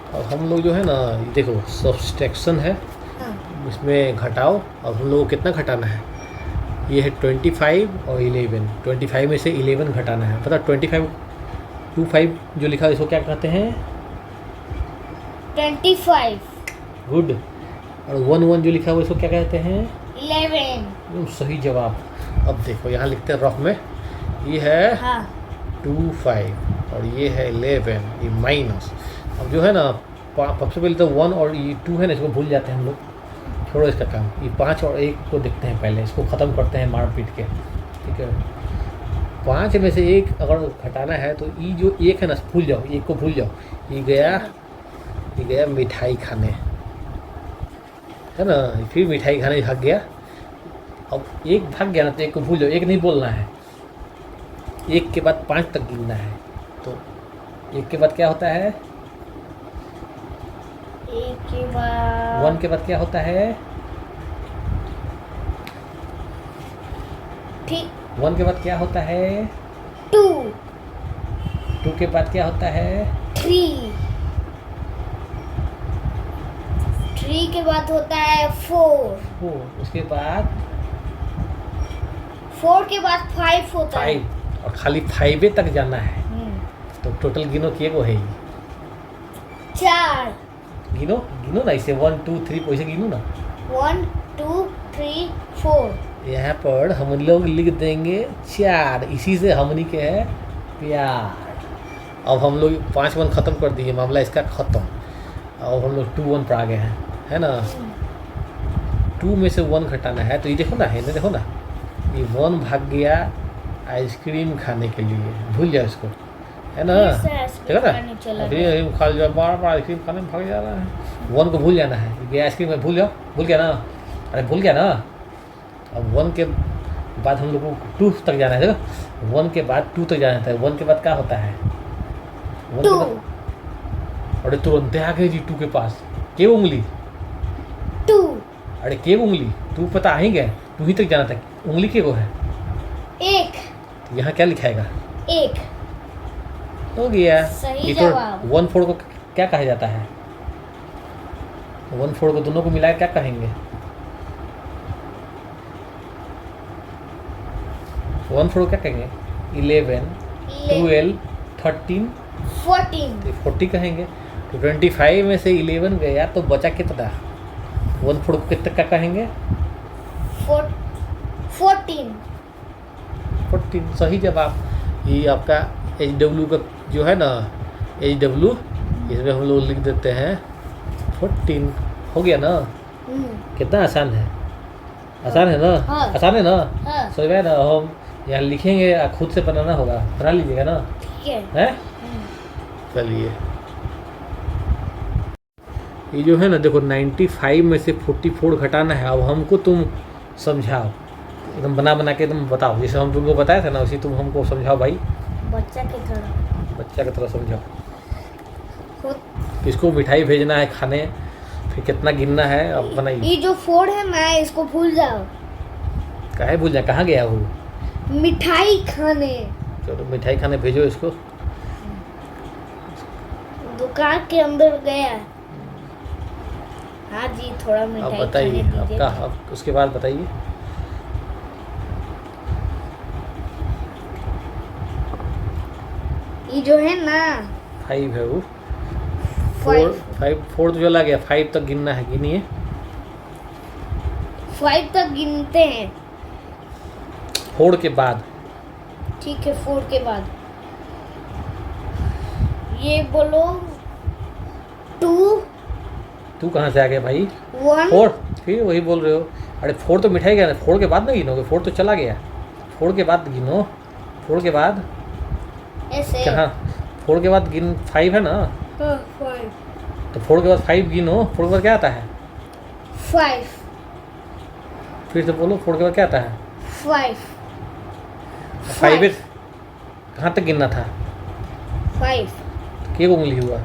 अब हम लोग जो है ना, देखो सब्सट्रैक्शन है, हाँ। इसमें घटाओ। अब हम लोग को कितना घटाना है? ये है 25 और 11। 25 में से 11 घटाना है। पता 25 जो लिखा है इसको क्या कहते हैं? 25 गुड। और 11 जो लिखा हुआ है इसको क्या कहते हैं? 11। एकदम सही जवाब। अब देखो यहाँ लिखते हैं रफ में, ये है हाँ 25 और ये है 11, ये माइनस। अब जो है ना, सबसे पहले तो 1 और ये 2 है ना, इसको भूल जाते हैं हम लोग, छोड़ो इसका काम। ये 5 और 1 को देखते हैं, पहले इसको ख़त्म करते हैं मार पीट के, ठीक है। 5 में से 1 अगर घटाना है तो ये जो 1 है ना, भूल जाओ, 1 को भूल जाओ। ये गया मिठाई खाने, है ना, फिर मिठाई खाने भाग गया। अब 1 भाग गया ना तो 1 को भूल जाओ, 1 नहीं बोलना है। 1 के बाद 5 तक गिनना है। तो 1 के बाद क्या होता है? एक के बाद 1 के बाद क्या होता है? ठीक 1 के बाद क्या होता है? 2 2 के बाद क्या होता है? 3 3 के बाद होता है 4 4। उसके बाद 4 के बाद 5 होता है। 5, और खाली 5 तक जाना है। तो टोटल गिनो किए को है ये, 4 गिनो गिनो ना, इसे 1 2 3 वैसे गिनो ना। 1 2 3 4। यहाँ पर हम लोग लिख देंगे 4, इसी से हमनी के है प्यार। अब हम लोग 5 1 ख़त्म कर दिए, मामला इसका ख़त्म। अब हम लोग 2 1 पर आ गए हैं, है ना। 2 में से 1 घटाना है, तो ये देखो ना, है ना, देखो ना, ये 1 भाग गया आइसक्रीम खाने के लिए, भूल जाओ इसको, है ना। फिर से आइसक्रीम देखो ना, खाने चला अभी गया। आइसक्रीम खा लिया, बार बार आइसक्रीम खाने में भाग जा रहा है। 1 को भूल जाना है, ये आइसक्रीम में भूल जाओ, भूल गया ना, अरे भूल गया ना। अब 1 के बाद हम लोग को 2 तक जाना है, देखो 1 के बाद 2 तक जाना है। 1 के बाद क्या होता है? 1 के 2 बाद, अरे तुरंत आ गए जी 2 के पास। के उंगली? 2 अरे के उंगली, 2 पता आ ही गए, 2 ही तक जाना था। उंगली के को है? 1 यहाँ क्या लिखाएगा? 1 हो गया। सही ये तो जवाब। 1 4 को क्या कहा जाता है? 1 4 को दोनों को मिलाकर क्या कहेंगे? 1 4 क्या कहेंगे? 11 12 13 14 40 कहेंगे। तो 25 में से 11 गया तो बचा कितना? 1 4 को कितना क्या कहेंगे? 14 14 सही जवाब। ये आपका HW का जो है ना, HW, इसमें हम लोग लिख देते हैं 14। हो गया ना। कितना आसान है, आसान है ना। हाँ। आसान है ना। हाँ समझ में ना। हम यहाँ लिखेंगे, खुद से बनाना होगा, बना लीजिएगा ना, ठीक है। है। चलिए, ये जो है ना, देखो 95 में से 44 घटाना है। अब हमको तुम समझाओ, एकदम बना बना के एकदम बताओ, जैसे हम तुमको बताया था ना, उसी तुम हमको समझाओ भाई, बच्चा की तरह बच्चा की तरह समझाओ। खुद किसको मिठाई भेजना है खाने, फिर कितना गिनना है, अब बनाइए। ये जो 4 है ना, इसको भूल जाओ। काहे भूल जाए, कहाँ गया वो? मिठाई खाने चलो मिठाई खाने भेजो इसको। दुकान के अंदर गया। हाँ जी, थोड़ा अब मिठाई बताइए खाने आपका, दीजिए। अब उसके बाद बताइए। ये जो है ना 5 है वो, 5 4 तो चला गया, 5 तक गिनना है, गिनिए। 5 तक गिनते हैं। 4 के बाद, ठीक है, 4 के बाद ये बोलो 2 तू कहाँ से आ गया भाई? 1 4, फिर वही बोल रहे हो। अरे 4 तो मिठाई गया ना, 4 के बाद ना गिनोगे, 4 तो चला गया। 4 के बाद गिनो, 4 के बाद ऐसे। कहाँ? 4 के बाद गिन, 5 है ना, हाँ 5 तो 4 के बाद 5 गिनो। 4 के बाद क्या आता है? 5 फिर से बोलो, 4 के बाद क्या आता है? 5 5 कहाँ तक गिनना था? 5 के उंगली हुआ?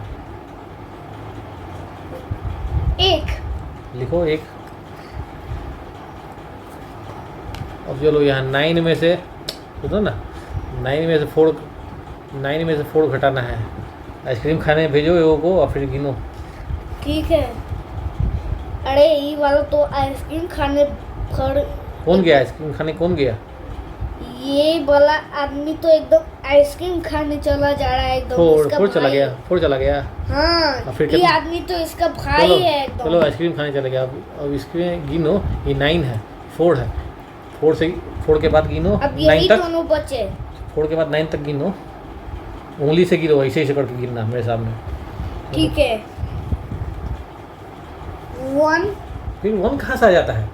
1 लिखो 1। अब चलो यहाँ 9 में से, सुनो ना, 9 में से 4 घटाना है। आइसक्रीम खाने भेजो एगो को और फिर गिनो। ठीक है। अरे ये वाला तो आइसक्रीम खाने पर कौन गया आइसक्रीम खाने, कौन गया? ये वाला आदमी तो एकदम आइसक्रीम खाने चला जा रहा है एकदम। फोर इसका फोर चला भाई गया, है। फोर चला गया। हाँ, फिर ये कितना? आदमी तो इसका भाई चलो है एकदम। चलो आइसक्रीम खाने चले गया। अब इसमें गिनो, ये 9 है, 4 है, 4 से 4 के बाद गिनो अब 9 यही तक, दोनों बचे। 4 के बाद 9 तक गिनो, उंगली से गिनो, ऐसे ऐसे करके गिनना मेरे सामने। ठीक है। 1 फिर 1 कहाँ से आ जाता है?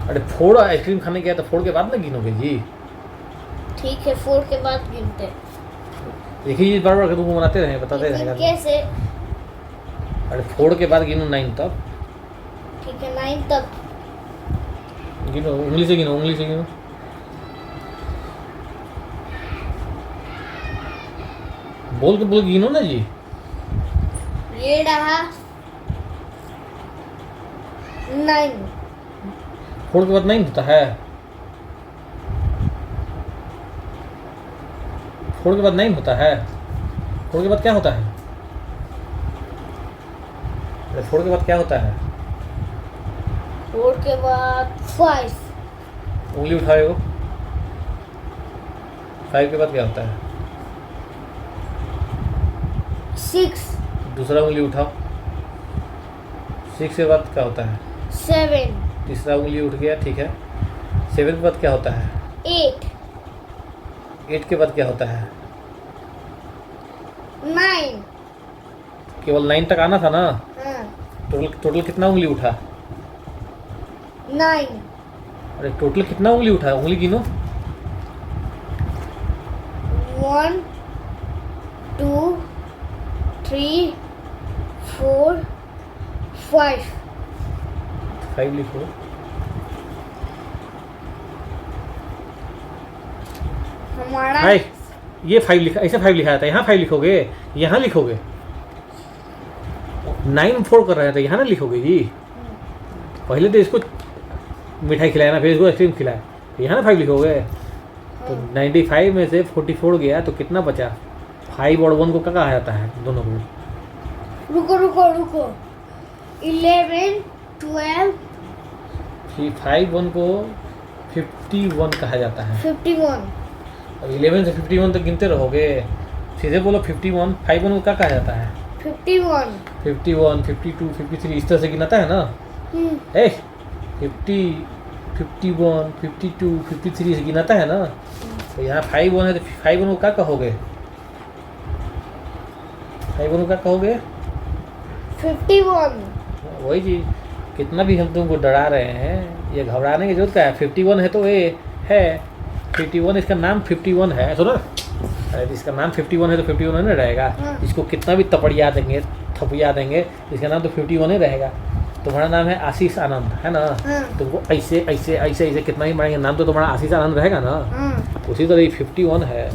अरे 4 आइसक्रीम खाने गया तो 4 के बाद ना गिनोगे जी। ठीक है, 4 के बाद गिनते। एक ही चीज बार बार तुमको बनाते रहे, बताते लेकिन रहेगा। कैसे? अरे 4 के बाद गिनो 9 तक, ठीक है, 9 तक। गिनो, उंगली से गिनो, उंगली से गिनो। बोल के गिनो ना जी। ये रहा 9। 4 के बाद 9 होता है, 4 के बाद 9 होता है, 4 के बाद क्या होता है? अरे 4 के बाद क्या होता है? 4 के बाद 5। उंगली उठाओ। 5 के बाद क्या होता है? 6। दूसरा उंगली उठाओ। 6 के बाद क्या होता है? 7। तीसरा उंगली उठ गया, ठीक है। 7 के बाद क्या होता है? 8। 8 के बाद क्या होता है? 9। केवल 9 तक आना था ना। हाँ, टोटल कितना उंगली उठा? 9। अरे टोटल कितना उंगली उठा? उंगली गिनो। 1 2 3 4 5। 5 लिखो। हमारा 5, ये 5 लिखा, ऐसे 5 लिखा था, यहाँ 5 लिखोगे, यहाँ लिखोगे। 9 4 कर रहे थे, यहाँ ना लिखोगे जी। पहले तो इसको मिठाई खिलाया ना, फिर इसको आइसक्रीम खिलाया, यहाँ ना 5 लिखोगे। तो 95 में से 44 गया तो कितना बचा? 5 और 1 को क्या कहा जाता है दोनों को? रुको रुको रुको। 11 12 5 1 को 51 कहा जाता है। 51। अब 11 से 51 तक गिनते रहोगे, सीधे बोलो 51। 5 1 को क्या कहा जाता है? 51। 51 52 53, इस तरह से गिनाता है ना। ए 50 51 52 53 से गिनाता है ना। तो यहाँ 5 1 है तो 5 1 को क्या कहोगे? 5 1 को क्या कहोगे? 51। वही चीज, कितना भी हम तुमको डरा रहे हैं, ये घबराने की जरूरत क्या है? 51 है तो ये है 51, इसका नाम 51 है, सुनो। अरे इसका नाम 51 है तो 51 नहीं रहेगा। हाँ। इसको कितना भी थपड़िया देंगे, इसका नाम तो 51 ही रहेगा। तुम्हारा नाम है आशीष आनंद, है ना। हाँ। तुमको ऐसे ऐसे ऐसे ऐसे कितना ही मारेंगे, नाम तो तुम्हारा आशीष आनंद रहेगा ना। हाँ। उसी तरह ये 51 है,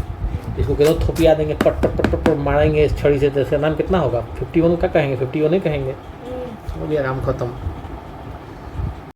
इसको कितना थोपिया देंगे, पट पट पट पट मारेंगे इस छड़ी से, तो इसका नाम कितना होगा? 51 का कहेंगे, 51 ही कहेंगे। हो गया, काम खत्म।